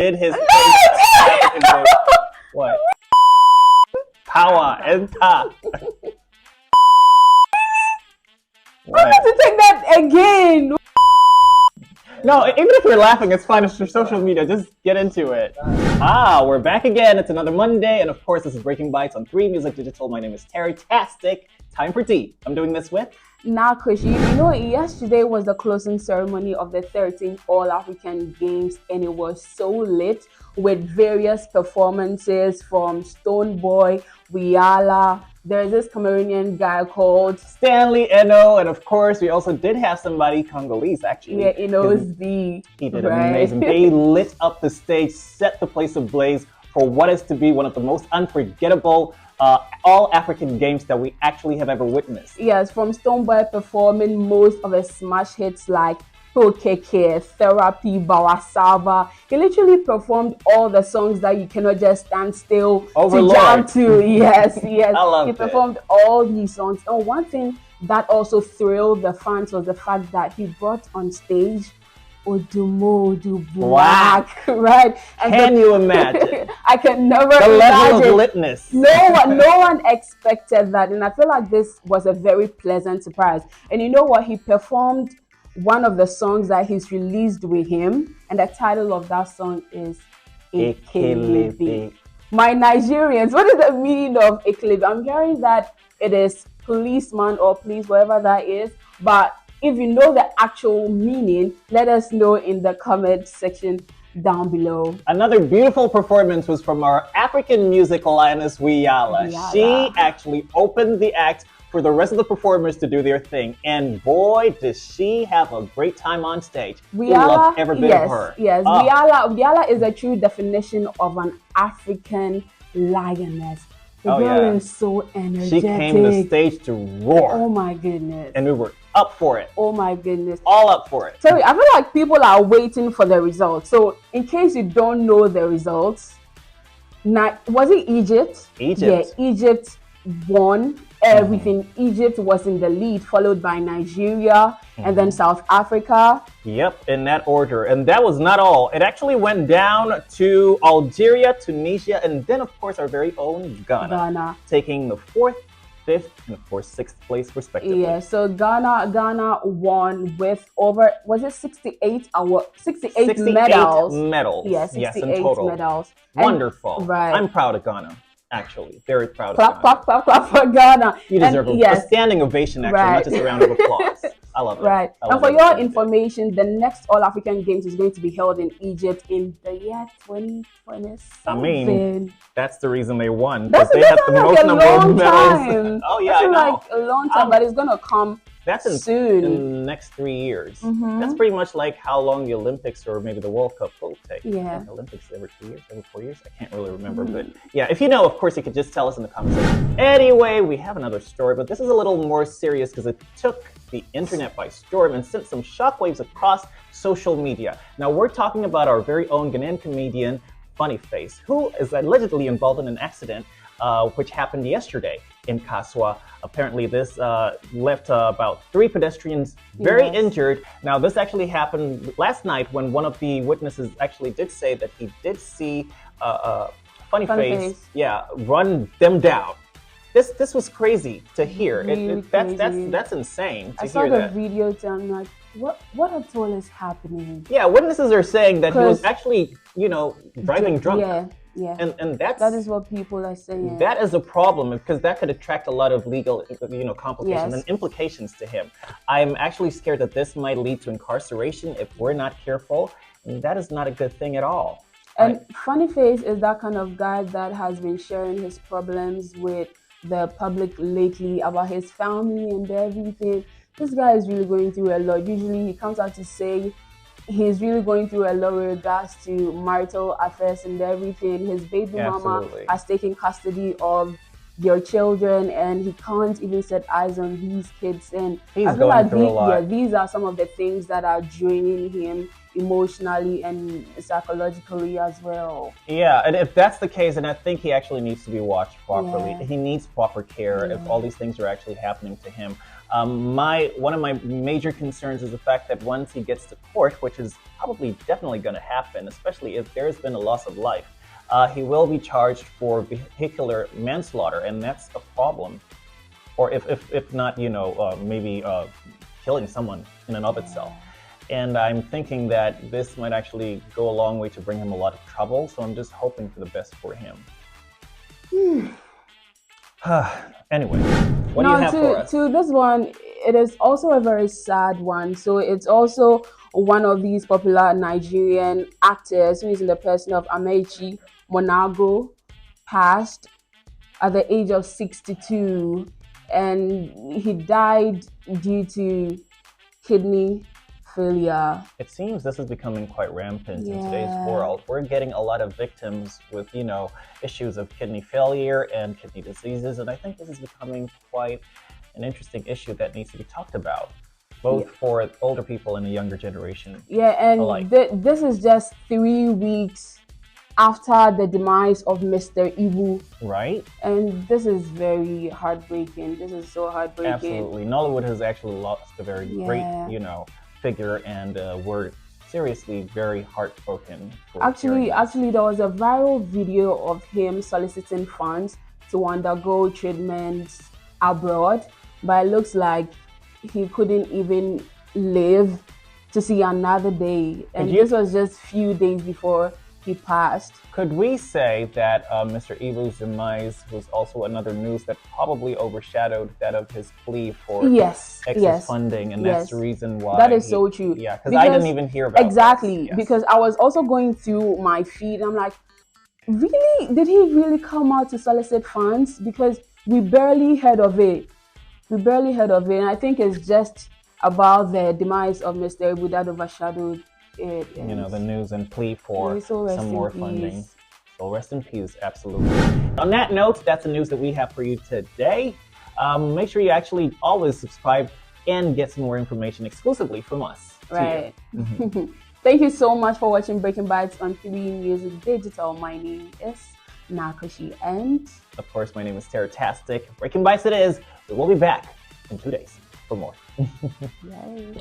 did his African voice. What? Power and ta. I have to take that again. No, even if you're laughing, it's fine. It's your social media. Just get into it. We're back again. It's another Monday, and of course, this is Breaking Bites on 3 Music Digital. My name is Terry-tastic. Time for tea. I'm doing this with. Now, Kushi, you know, yesterday was the closing ceremony of the 13th All-African Games, and it was so lit with various performances from Stonebwoy, Wiala. There's this Cameroonian guy called Stanley Eno, and of course, we also did have somebody Congolese, actually. Yeah, Eno's B. He did amazing. They lit up the stage, set the place ablaze for what is to be one of the most unforgettable all-African games that we actually have ever witnessed. Yes, from Stonebwoy performing most of his smash hits like Pokeke, Therapy, Bawasava. He literally performed all the songs that you cannot just stand still Overlord. to jump to. Yes. I love He performed all these songs. And one thing that also thrilled the fans was the fact that he brought on stage Odumodu Black, right? And Can you imagine? I can never the imagine. level of litness. No one expected that, and I feel like this was a very pleasant surprise. And you know what? He performed one of the songs that he's released with him, and the title of that song is Ekelebe. My Nigerians, what is the meaning of Ekelebe? I'm hearing that it is policeman or police, whatever that is, but if you know the actual meaning, let us know in the comment section down below. Another beautiful performance was from our African music lioness, Wiala. She actually opened the act for the rest of the performers to do their thing. And boy, does she have a great time on stage. We loved every bit of her. Yes, Wiala is a true definition of an African lioness. The girl is so energetic. She came to the stage to roar. Oh my goodness. And we were up for it. Oh my goodness. All up for it. Terry, I feel like people are waiting for the results. So in case you don't know the results, was it Egypt? Egypt. Yeah, Egypt won everything. Egypt was in the lead, followed by Nigeria and then South Africa. Yep, in that order. And that was not all. It actually went down to Algeria, Tunisia, and then of course our very own Ghana. Taking the 4th, 5th, and of course 6th place respectively. Yeah, so Ghana won with over, was it 68 medals? Medals. Yeah, 68 in total. medals. Wonderful. Right. I'm proud of Ghana. Actually, very proud of Ghana. Clap for Ghana. You deserve a standing ovation, actually, not just a round of applause. I love it. Right. And for your information, the next All-African Games is going to be held in Egypt in the year 2027. I mean, that's the reason they won. That's they have the most number of medals. Oh, yeah, I know. Like a long time, but it's going to come soon. In the next 3 years. That's pretty much like how long the Olympics or maybe the World Cup will take. Yeah. Like Olympics every 2 years, every 4 years. I can't really remember, but yeah, if you know, of course, you could just tell us in the comments section. Anyway, we have another story, but this is a little more serious because it took the internet by storm and sent some shockwaves across social media. Now we're talking about our very own Ghanaian comedian, Funny Face, who is allegedly involved in an accident which happened yesterday in Kasoa. Apparently this left about 3 pedestrians very injured. Now this actually happened last night when one of the witnesses actually did say that he did see Funny Face run them down. This was crazy to hear. Really that's insane to hear that. I saw the video and I'm like, what at all is happening? Yeah, witnesses are saying that he was actually, driving drunk. Yeah. And that is what people are saying. That is a problem because that could attract a lot of legal, complications and implications to him. I'm actually scared that this might lead to incarceration if we're not careful, and that is not a good thing at all. And Funny Face is that kind of guy that has been sharing his problems with the public lately about his family and everything. This guy is really going through a lot. Usually he comes out to say he's really going through a lot with regards to marital affairs and everything. His baby mama has taken custody of their children and he can't even set eyes on these kids. And I feel like these are some of the things that are draining him emotionally and psychologically as well. Yeah, and if that's the case, then I think he actually needs to be watched properly. Yeah. He needs proper care if all these things are actually happening to him. One of my major concerns is the fact that once he gets to court, which is probably definitely going to happen, especially if there's been a loss of life, he will be charged for vehicular manslaughter, and that's a problem. Or if not, maybe killing someone in and of itself. And I'm thinking that this might actually go a long way to bring him a lot of trouble, so I'm just hoping for the best for him. Anyway, what do you have for us? To this one, it is also a very sad one. So it's also one of these popular Nigerian actors who is in the person of Amaechi Muonagor, passed at the age of 62, and he died due to kidney failure. It seems this is becoming quite rampant in today's Yeah. world. We're getting a lot of victims with, issues of kidney failure and kidney diseases, and I think this is becoming quite an interesting issue that needs to be talked about, both for older people and the younger generation. Yeah, and alike. this is just 3 weeks after the demise of Mr. Ibu. Right? And this is very heartbreaking. This is so heartbreaking. Absolutely. Nollywood has actually lost a very great, Yeah. figure, and we're seriously very heartbroken. For Actually, hearing this. there was a viral video of him soliciting funds to undergo treatments abroad, but it looks like he couldn't even live to see another day. And this was just few days before he passed. Could we say that Mr. Ibu's demise was also another news that probably overshadowed that of his plea for excess funding, and that's the reason why? That is so true. Yeah, because I didn't even hear about exactly. Yes. Because I was also going through my feed. I'm like, really? Did he really come out to solicit funds? Because we barely heard of it. We barely heard of it, and I think it's just about the demise of Mr. Ibu that overshadowed it. The news and plea for some more funding. So rest in peace, absolutely. On that note, that's the news that we have for you today. Make sure you actually always subscribe and get some more information exclusively from us. Right. Thank you so much for watching Breaking Bites on 3 Music Digital. My name is Nakoshi, and of course, my name is Terratastic. Breaking Bites it is. We will be back in 2 days for more. Yay.